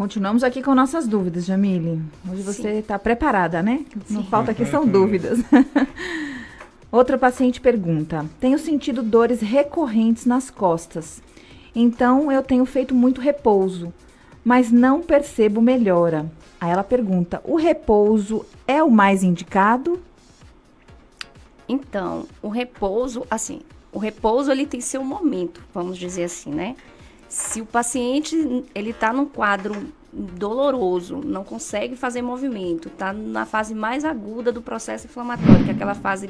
Continuamos aqui com nossas dúvidas, Jamile. Hoje você está preparada, né? Não Sim. falta aqui são dúvidas. Outra paciente pergunta: tenho sentido dores recorrentes nas costas. Então eu tenho feito muito repouso, mas não percebo melhora. Aí ela pergunta: o repouso é o mais indicado? Então, o repouso ele tem seu momento, vamos dizer assim, né? Se o paciente ele está num quadro doloroso, não consegue fazer movimento, está na fase mais aguda do processo inflamatório, que é aquela fase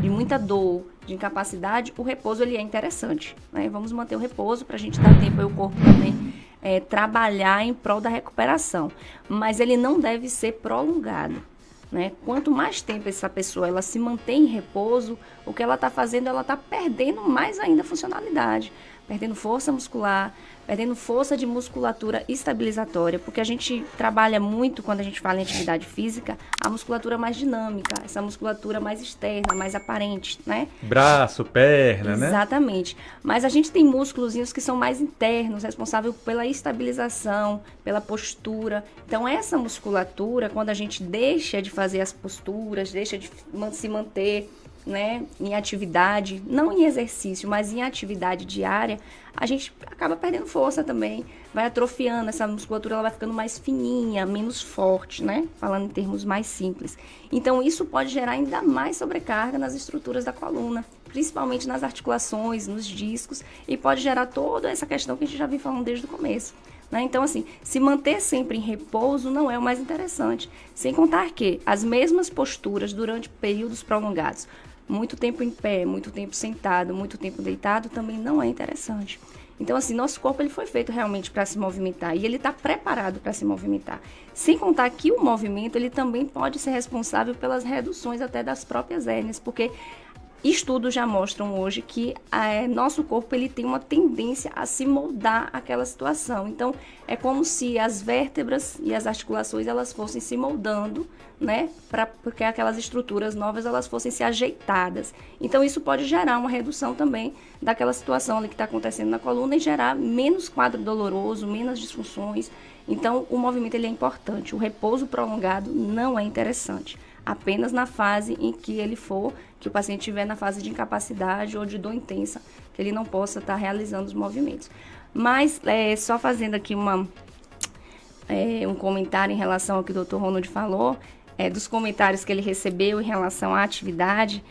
de muita dor, de incapacidade, o repouso ele é interessante, né? Vamos manter o repouso para a gente dar tempo ao corpo também trabalhar em prol da recuperação, mas ele não deve ser prolongado, né? Quanto mais tempo essa pessoa ela se mantém em repouso, o que ela está fazendo, ela está perdendo mais ainda a funcionalidade, perdendo força muscular, perdendo força de musculatura estabilizatória, porque a gente trabalha muito, quando a gente fala em atividade física, a musculatura mais dinâmica, essa musculatura mais externa, mais aparente, né? Braço, perna, né? Exatamente. Mas a gente tem músculozinhos que são mais internos, responsáveis pela estabilização, pela postura. Então, essa musculatura, quando a gente deixa de fazer as posturas, deixa de se manter, né, em atividade, não em exercício, mas em atividade diária, a gente acaba perdendo força também, vai atrofiando, essa musculatura ela vai ficando mais fininha, menos forte, né, falando em termos mais simples. Então, isso pode gerar ainda mais sobrecarga nas estruturas da coluna, principalmente nas articulações, nos discos, e pode gerar toda essa questão que a gente já vem falando desde o começo. Né? Então, assim, se manter sempre em repouso não é o mais interessante, sem contar que as mesmas posturas durante períodos prolongados, muito tempo em pé, muito tempo sentado, muito tempo deitado, também não é interessante. Então, assim, nosso corpo ele foi feito realmente para se movimentar e ele está preparado para se movimentar. Sem contar que o movimento ele também pode ser responsável pelas reduções até das próprias hérnias, porque estudos já mostram hoje que nosso corpo ele tem uma tendência a se moldar àquela situação. Então, é como se as vértebras e as articulações elas fossem se moldando, né, porque aquelas estruturas novas elas fossem se ajeitadas. Então, isso pode gerar uma redução também daquela situação ali que está acontecendo na coluna e gerar menos quadro doloroso, menos disfunções. Então, o movimento ele é importante. O repouso prolongado não é interessante. Apenas na fase em que que o paciente estiver na fase de incapacidade ou de dor intensa, que ele não possa estar realizando os movimentos. Mas, só fazendo aqui um comentário em relação ao que o Dr. Ronald falou, dos comentários que ele recebeu em relação à atividade,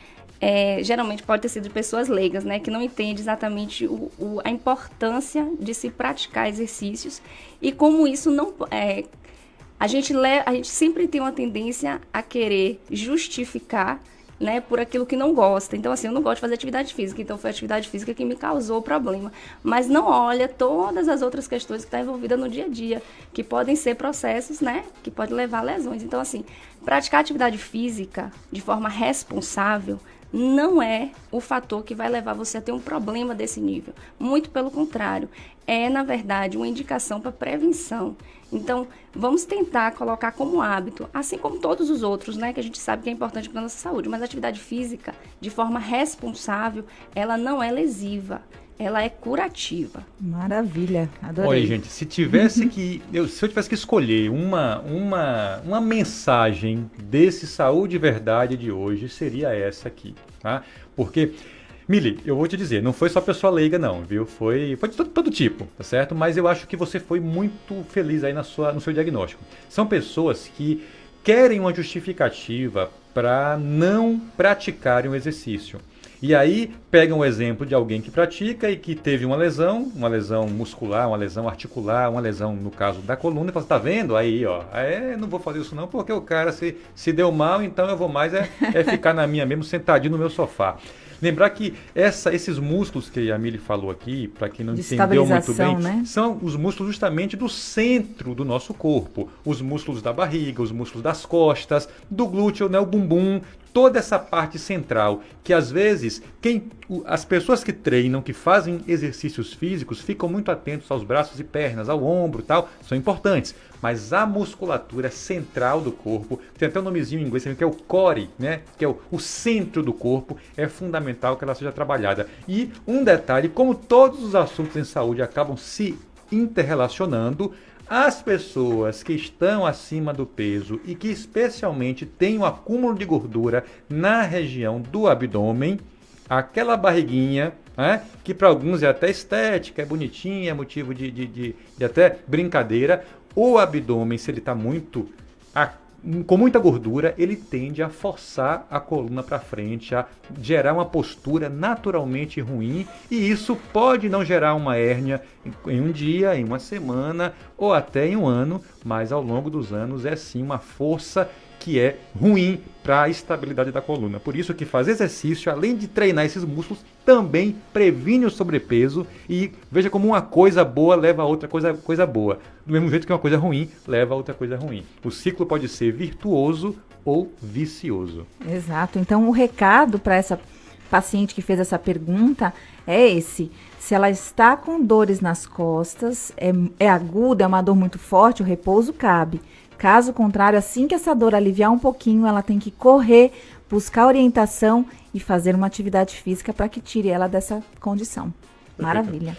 geralmente pode ter sido de pessoas leigas, né, que não entendem exatamente a importância de se praticar exercícios e como isso não... A gente sempre tem uma tendência a querer justificar, né, por aquilo que não gosta. Então, assim, eu não gosto de fazer atividade física, então foi a atividade física que me causou o problema. Mas não olha todas as outras questões que estão envolvidas no dia a dia, que podem ser processos, né, que podem levar a lesões. Então, assim, praticar atividade física de forma responsável não é o fator que vai levar você a ter um problema desse nível. Muito pelo contrário, é, na verdade, uma indicação para prevenção. Então, vamos tentar colocar como hábito, assim como todos os outros, né, que a gente sabe que é importante para a nossa saúde, mas a atividade física, de forma responsável, ela não é lesiva, ela é curativa. Maravilha, adorei. Olha, gente, se eu tivesse que escolher uma mensagem desse Saúde e Verdade de hoje, seria essa aqui, tá? Porque, Mili, eu vou te dizer, não foi só pessoa leiga não, viu? Foi de todo tipo, tá certo? Mas eu acho que você foi muito feliz aí no seu diagnóstico. São pessoas que querem uma justificativa para não praticarem o exercício. E aí pegam o exemplo de alguém que pratica e que teve uma lesão muscular, uma lesão articular, uma lesão no caso da coluna, e fala, tá vendo? Aí, ó, não vou fazer isso não, porque o cara se deu mal, então eu vou mais ficar na minha mesmo, sentadinho no meu sofá. Lembrar que esses músculos que a Mili falou aqui, para quem não entendeu muito bem, né? São os músculos justamente do centro do nosso corpo. Os músculos da barriga, os músculos das costas, do glúteo, né, o bumbum, toda essa parte central, que às vezes as pessoas que treinam, que fazem exercícios físicos, ficam muito atentos aos braços e pernas, ao ombro e tal, são importantes. Mas a musculatura central do corpo, tem até um nomezinho em inglês, que é o core, né? Que é o centro do corpo, é fundamental que ela seja trabalhada. E um detalhe, como todos os assuntos em saúde acabam se interrelacionando, As pessoas que estão acima do peso e que especialmente têm um acúmulo de gordura na região do abdômen, aquela barriguinha, né, que para alguns é até estética, é bonitinha, é motivo de até brincadeira, o abdômen, se ele está com muita gordura, ele tende a forçar a coluna para frente, a gerar uma postura naturalmente ruim, e isso pode não gerar uma hérnia em um dia, em uma semana ou até em um ano, mas ao longo dos anos é sim uma força que é ruim para a estabilidade da coluna. Por isso que fazer exercício, além de treinar esses músculos, também previne o sobrepeso, e veja como uma coisa boa leva a outra coisa boa. Do mesmo jeito que uma coisa ruim leva a outra coisa ruim. O ciclo pode ser virtuoso ou vicioso. Exato. Então, o recado para essa paciente que fez essa pergunta é esse. Se ela está com dores nas costas, é aguda, é uma dor muito forte, o repouso cabe. Caso contrário, assim que essa dor aliviar um pouquinho, ela tem que correr, buscar orientação e fazer uma atividade física para que tire ela dessa condição. Maravilha.